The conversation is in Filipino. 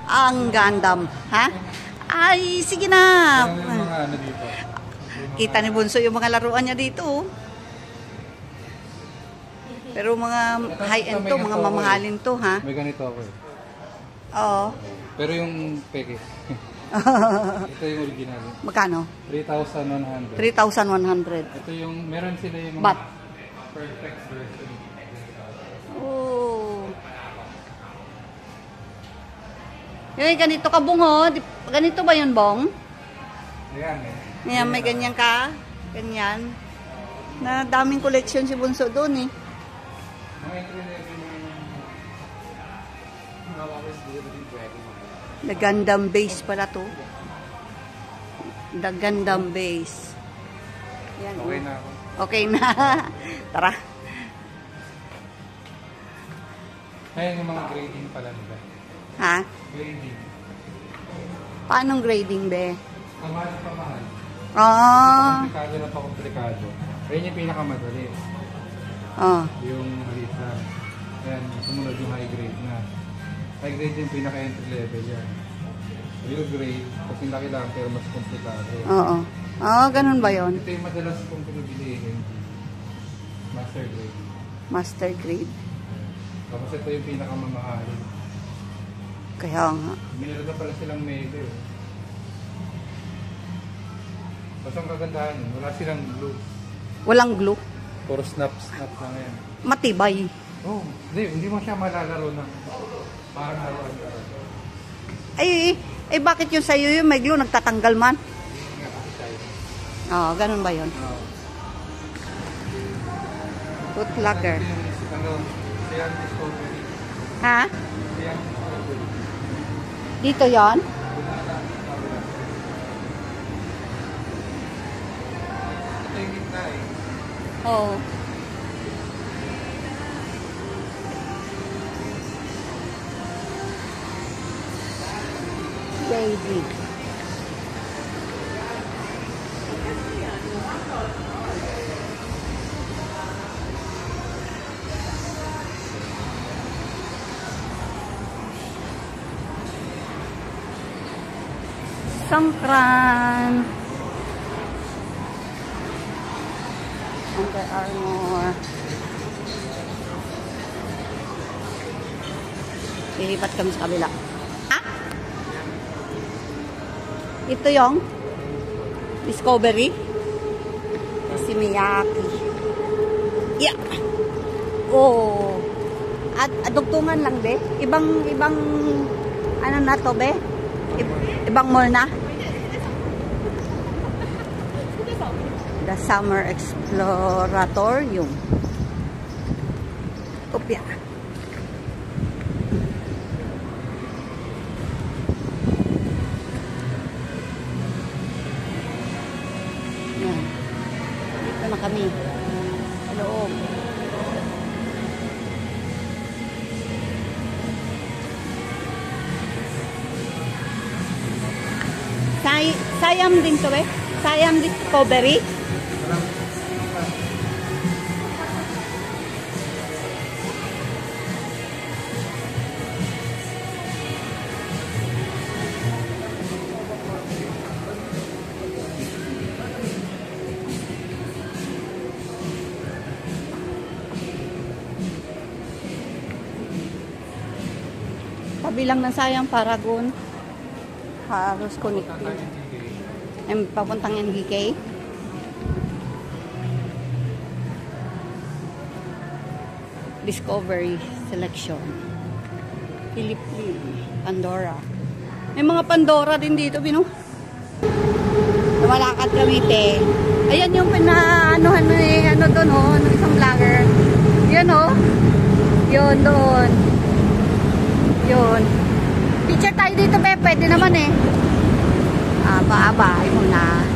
Ang Gundam. Ha? Ay, sige na. Yung mga ano dito. Kita ni Bunso yung mga laruan niya dito. Oh. Pero mga high-end to, mga mamahalin to, ha? May ganito ako eh. Oo. Pero yung peke. Ito yung original. Magkano? 3,100. 3,100. Ito yung, meron sila yung But, perfect version. oh. Yung ganito ka, Bong, oh. Ganito ba yun, Bong? Ayan eh. Ayan, may ganyan ka. Ganyan. Na daming collection si Bunso doon, eh. Mga entry level The Gundam base pala to. The Gundam base. Yan, okay na ako. Okay na. Tara. Ayan yung mga grading pala nila. Ha? Grading. Paanong grading, be? Kamahal pa mahal. Ah. Komplikado na pa komplikado. Ayan yung pinakamadali. Ah. Yung maliit lang. Ayan, sumunod yung high grade na. High grade yung pinaka-entry level yan. Real grade, kasi laki lang pero mas komplikado. Oo. Ah, ganun ba yon? Ito yung madalas kong pinibili MG. Master grade. Master grade. Tapos ito yung pinakamamahalin. Kaya nga. Meron na pala silang mega eh. Tapos ang kagandahan yun, wala silang glue. Walang glue. Puro snap lang yan. Matibay. Oh, hindi mo siya malalaro na parang laruan ka. Ay, bakit yung sa'yo yung may glue nagtatanggal man? Oo, ganun ba yun? Foot locker. Ano, Siam Discovery. Ha? Siam Discovery. Dito yon? Ito yung gitna eh. Oo. Baby. Sangkran. Under Armour. Lilipat kami sa kabila. Ha? Ito yung Discovery. Si Miyaki. Yeah. Oh. At dugtungan lang, be. Ibang ano na to, be? Ibang mall na. The Summer Exploratorium. Kopya. Yan. Dito na kami. Sa loob. Siam din to, eh. Siam Discovery. Kabilang ng Siam Paragon. Halos connected. Papuntang NGK. Discovery Selection. Philippines. Pandora. May mga Pandora din dito, Bino. Lumalakad kami, te. Ayan yung pinaanuhan eh, ano doon, oh, ng isang vlogger. Yan, oh. Yun, doon. Yun. Picture tayo dito, pe. Pwede naman, eh. Aba, muna.